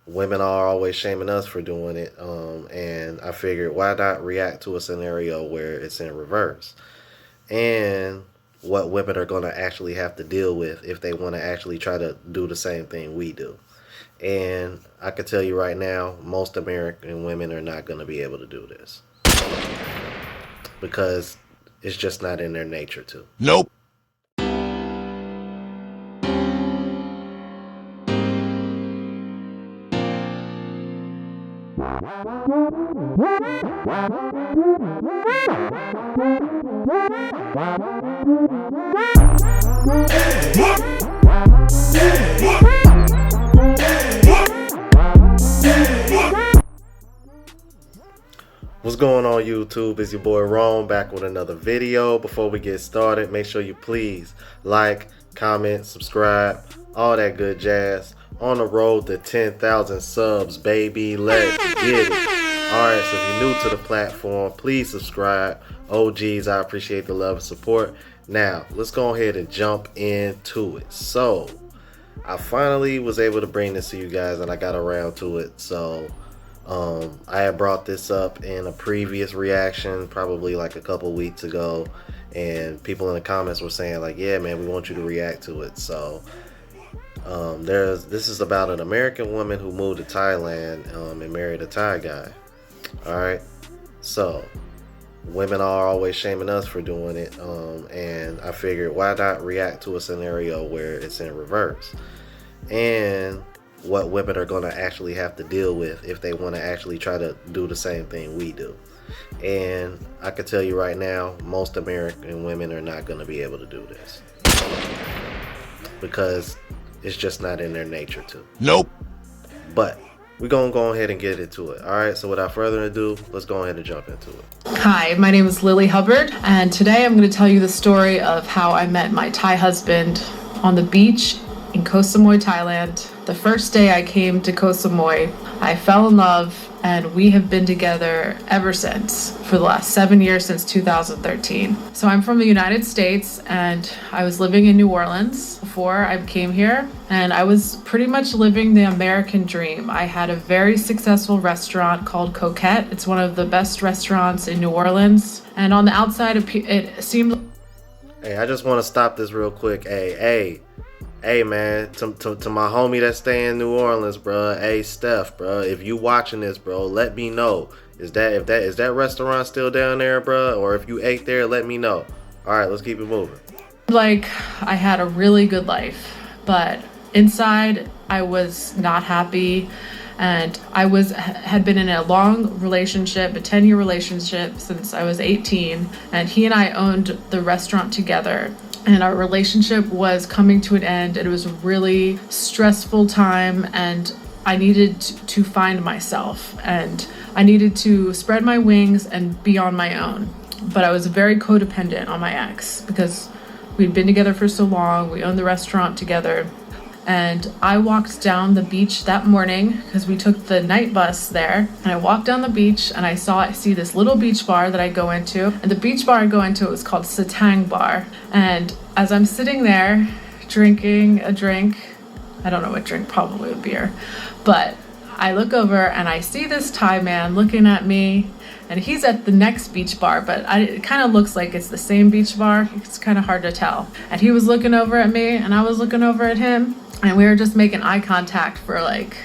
women are always shaming us for doing it. And I figured, why not react to a scenario where it's in reverse? And what women are going to actually have to deal with if they want to actually try to do the same thing we do. And I can tell you right now, most American women are not going to be able to do this because it's just not in their nature to. Nope. What's going on YouTube? It's your boy Rome back with another video. Before we get started, make sure you please like, comment, subscribe, all that good jazz. On the road to 10,000 subs, baby. Let's get it. Alright, so if you're new to the platform, please subscribe. OGs, I appreciate the love and support. Now, let's go ahead and jump into it. So, I finally was able to bring this to you guys and I got around to it. So, I had brought this up in a previous reaction, probably like a couple weeks ago, and people in the comments were saying like, yeah man, we want you to react to it. So this is about an American woman who moved to Thailand and married a Thai guy. Alright, so women are always shaming us for doing it, and I figured, why not react to a scenario where it's in reverse? And what women are going to actually have to deal with if they want to actually try to do the same thing we do. And I can tell you right now, most American women are not going to be able to do this because it's just not in their nature to. Nope. But we're going to go ahead and get into it. Alright, so without further ado, let's go ahead and jump into it. Hi, my name is Lily Hubbard, and today I'm going to tell you the story of how I met my Thai husband on the beach in Koh Samui, Thailand. The first day I came to Koh Samui, I fell in love, and we have been together ever since, for the last 7 years, since 2013. So I'm from the United States, and I was living in New Orleans before I came here, and I was pretty much living the American dream. I had a very successful restaurant called Coquette. It's one of the best restaurants in New Orleans, and on the outside it seemed... Hey, I just want to stop this real quick. Hey man, to my homie that stay in New Orleans, bro. Hey Steph, bro, if you watching this, bro, let me know. Is that restaurant still down there, bro? Or if you ate there, let me know. All right, let's keep it moving. like I had a really good life, but inside I was not happy, and had been in a long relationship, a 10-year relationship since I was 18, and he and I owned the restaurant together. And our relationship was coming to an end. It was a really stressful time, and I needed to find myself, and I needed to spread my wings and be on my own. But I was very codependent on my ex because we'd been together for so long. We owned the restaurant together. And I walked down the beach that morning because we took the night bus there. And I walked down the beach and I see this little beach bar that I go into. And the beach bar I go into is called Satang Bar. And as I'm sitting there drinking a drink, I don't know what drink, probably a beer, but I look over and I see this Thai man looking at me. And he's at the next beach bar, but it kind of looks like it's the same beach bar. It's kind of hard to tell. And he was looking over at me and I was looking over at him. And we were just making eye contact for like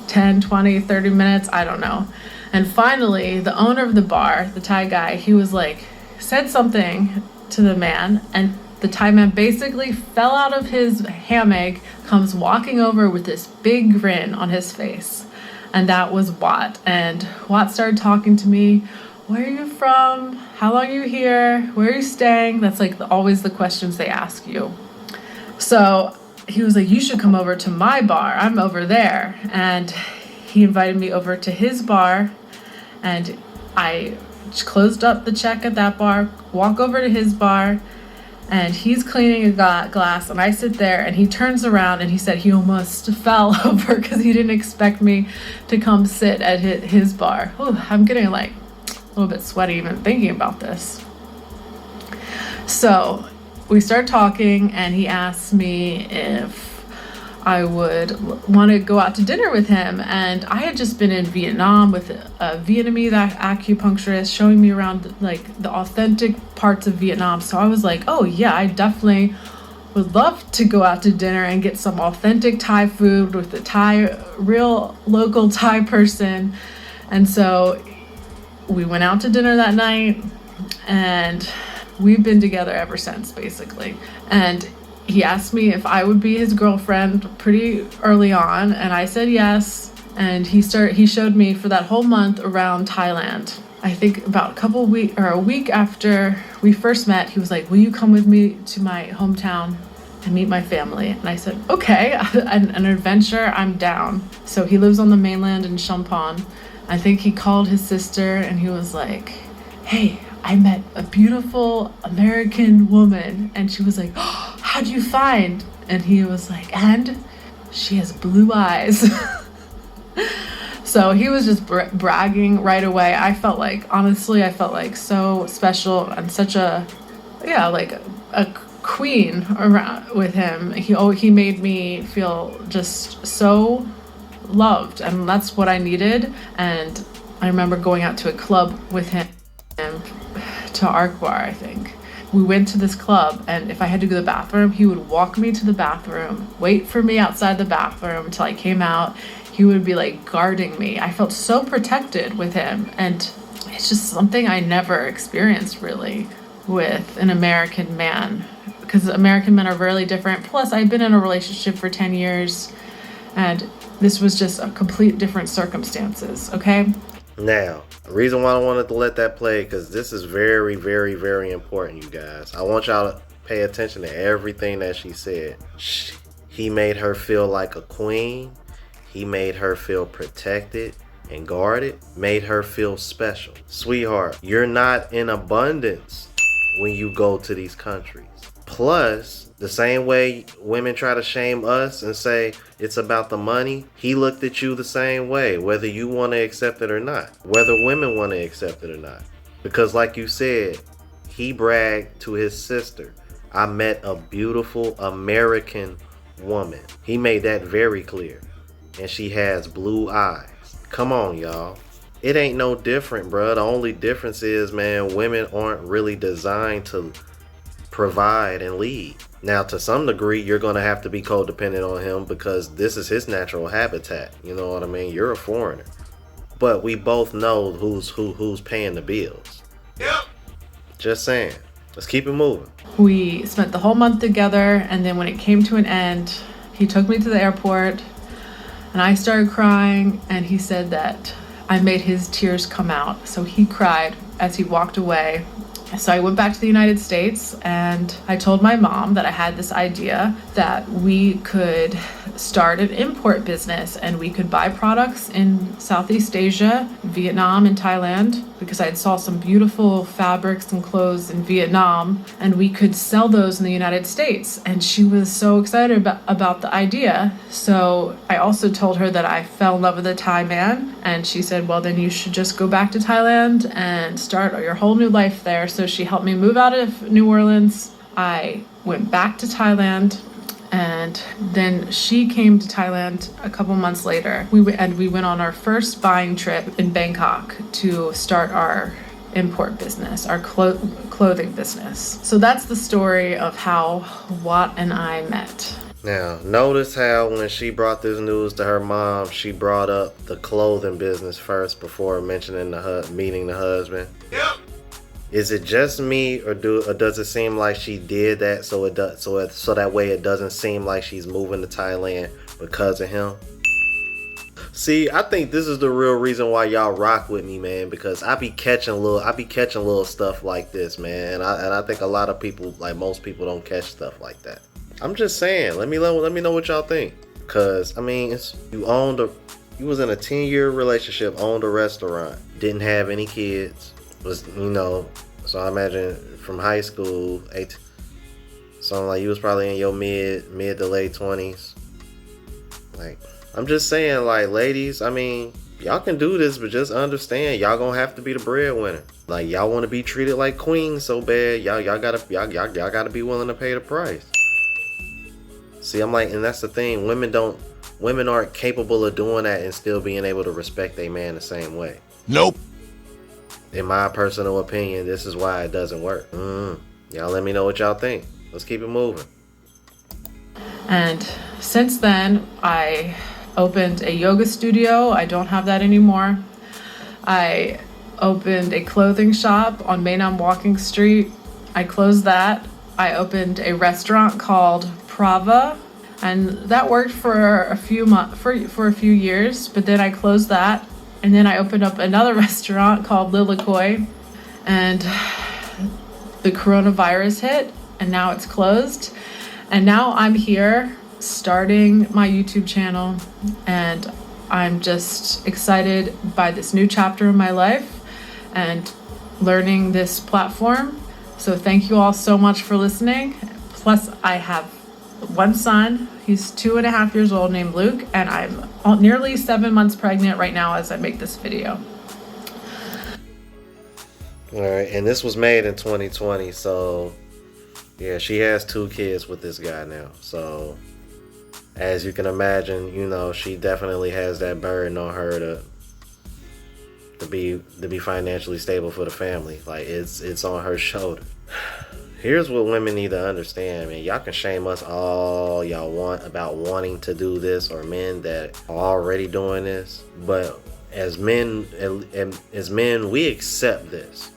10, 20, 30 minutes. I don't know. And finally, the owner of the bar, the Thai guy, he was like, said something to the man. And the Thai man basically fell out of his hammock, comes walking over with this big grin on his face. And that was Watt. And Watt started talking to me. Where are you from? How long are you here? Where are you staying? That's like always the questions they ask you. So he was like, you should come over to my bar. I'm over there. And he invited me over to his bar. And I closed up the check at that bar, walk over to his bar. And he's cleaning a glass, and I sit there, and he turns around, and he said he almost fell over because he didn't expect me to come sit at his bar. Ooh, I'm getting like a little bit sweaty even thinking about this. So we start talking, and he asked me if I would want to go out to dinner with him. And I had just been in Vietnam with a Vietnamese acupuncturist showing me around like the authentic parts of Vietnam. So I was like, oh yeah, I definitely would love to go out to dinner and get some authentic Thai food with a real local Thai person. And so we went out to dinner that night, and we've been together ever since, basically. And he asked me if I would be his girlfriend pretty early on, and I said yes. And he showed me for that whole month around Thailand. I think about a week after we first met, he was like, will you come with me to my hometown and meet my family? And I said, okay, an adventure, I'm down. So he lives on the mainland in Champon. I think he called his sister and he was like, hey, I met a beautiful American woman. And she was like, oh, how'd you find? And he was like, and she has blue eyes. So he was just bragging right away. I felt like so special and such a queen around with him. He made me feel just so loved, and that's what I needed. And I remember going out to a club with him, to Arkbar, I think. We went to this club, and if I had to go to the bathroom, he would walk me to the bathroom, wait for me outside the bathroom until I came out. He would be like guarding me. I felt so protected with him, and it's just something I never experienced really with an American man, because American men are really different. Plus, I've been in a relationship for 10 years, and this was just a complete different circumstances, okay? Now, the reason why I wanted to let that play, because this is very, very, very important, you guys. I want y'all to pay attention to everything that she said. He made her feel like a queen. He made her feel protected and guarded. Made her feel special. Sweetheart, you're not in abundance when you go to these countries. Plus, the same way women try to shame us and say it's about the money, he looked at you the same way, whether you want to accept it or not, whether women want to accept it or not. Because like you said, he bragged to his sister, I met a beautiful American woman. He made that very clear. And she has blue eyes. Come on, y'all. It ain't no different, bruh. The only difference is, man, women aren't really designed to provide and lead. Now, to some degree, you're going to have to be codependent on him because this is his natural habitat. You know what I mean? You're a foreigner. But we both know who's paying the bills. Yep. Just saying. Let's keep it moving. We spent the whole month together, and then when it came to an end, he took me to the airport, and I started crying, and he said that I made his tears come out. So he cried as he walked away. So I went back to the United States, and I told my mom that I had this idea that we could start an import business and we could buy products in Southeast Asia, Vietnam and Thailand, because I saw some beautiful fabrics and clothes in Vietnam, and we could sell those in the United States. And she was so excited about the idea. So I also told her that I fell in love with a Thai man, and she said, well, then you should just go back to Thailand and start your whole new life there. So she helped me move out of New Orleans. I went back to Thailand, and then she came to Thailand a couple months later. We went on our first buying trip in Bangkok to start our import business, our clothing business. So that's the story of how Watt and I met. Now, notice how when she brought this news to her mom, she brought up the clothing business first before mentioning meeting the husband. Yep. Is it just me, or does it seem like she did that so that way it doesn't seem like she's moving to Thailand because of him? See, I think this is the real reason why y'all rock with me, man, because I be catching little stuff like this, man, and I think a lot of people, like most people, don't catch stuff like that. I'm just saying, let me know what y'all think, cause I mean, you was in a 10-year relationship, owned a restaurant, didn't have any kids. Was, so I imagine from high school, so like you was probably in your mid to late 20s. Like, I'm just saying, like, ladies, I mean, y'all can do this, but just understand, y'all gonna have to be the breadwinner. Like, y'all want to be treated like queens so bad, y'all gotta be willing to pay the price. See, I'm like, and that's the thing. Women aren't capable of doing that and still being able to respect a man the same way. Nope. In my personal opinion, this is why it doesn't work. Y'all let me know what y'all think. Let's keep it moving. And since then, I opened a yoga studio. I don't have that anymore. I opened a clothing shop on Maynham Walking Street. I closed that. I opened a restaurant called Prava, and that worked for a few for a few years, but then I closed that. And then I opened up another restaurant called Lilikoi, and the coronavirus hit, and now it's closed. And now I'm here starting my YouTube channel, and I'm just excited by this new chapter in my life and learning this platform. So thank you all so much for listening. Plus, I have one son. He's 2.5 years old, named Luke, and I'm nearly 7 months pregnant right now as I make this video. All right, and this was made in 2020, so yeah, she has 2 kids with this guy now. So as you can imagine, you know, she definitely has that burden on her to be financially stable for the family. Like it's on her shoulder. Here's what women need to understand, man. Y'all can shame us all y'all want about wanting to do this, or men that are already doing this, but as men, we accept this.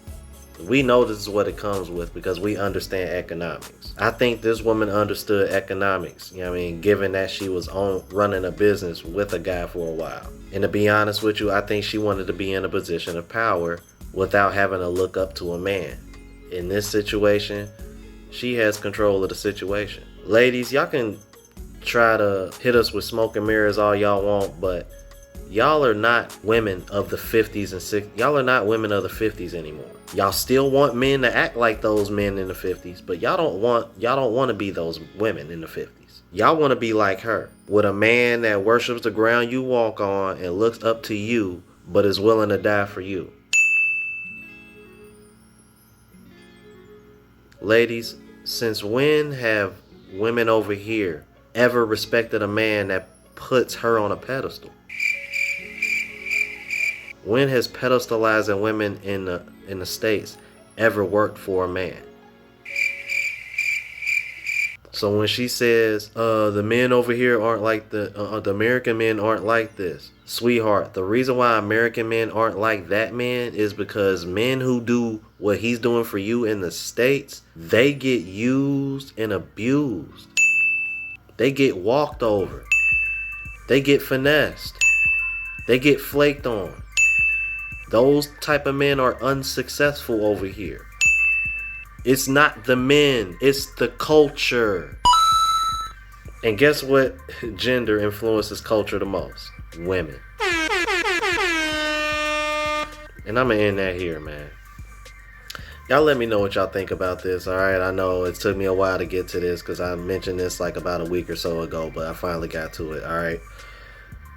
We know this is what it comes with because we understand economics. I think this woman understood economics, you know what I mean, given that she was running a business with a guy for a while. And to be honest with you, I think she wanted to be in a position of power without having to look up to a man. In this situation, she has control of the situation. Ladies, y'all can try to hit us with smoke and mirrors all y'all want, but y'all are not women of the 50s and 60s. Y'all are not women of the 50s anymore. Y'all still want men to act like those men in the 50s, but y'all don't want to be those women in the 50s. Y'all want to be like her, with a man that worships the ground you walk on and looks up to you, but is willing to die for you. Ladies, since when have women over here ever respected a man that puts her on a pedestal? When has pedestalizing women in the States ever worked for a man? So when she says, the men over here aren't like the American men aren't like this. Sweetheart, the reason why American men aren't like that man is because men who do what he's doing for you in the States, they get used and abused. They get walked over. They get finessed. They get flaked on. Those type of men are unsuccessful over here. It's not the men, it's the culture. And guess what gender influences culture the most? Women. And I'm gonna end that here, man. Y'all let me know what y'all think about this, alright? I know it took me a while to get to this because I mentioned this like about a week or so ago, but I finally got to it, alright?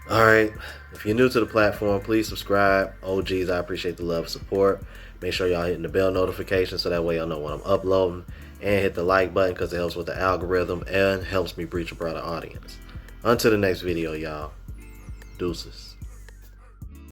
Alright, if you're new to the platform, please subscribe. OGs, I appreciate the love and support. Make sure y'all hitting the bell notification so that way y'all know when I'm uploading. And hit the like button because it helps with the algorithm and helps me reach a broader audience. Until the next video, y'all. Deuces.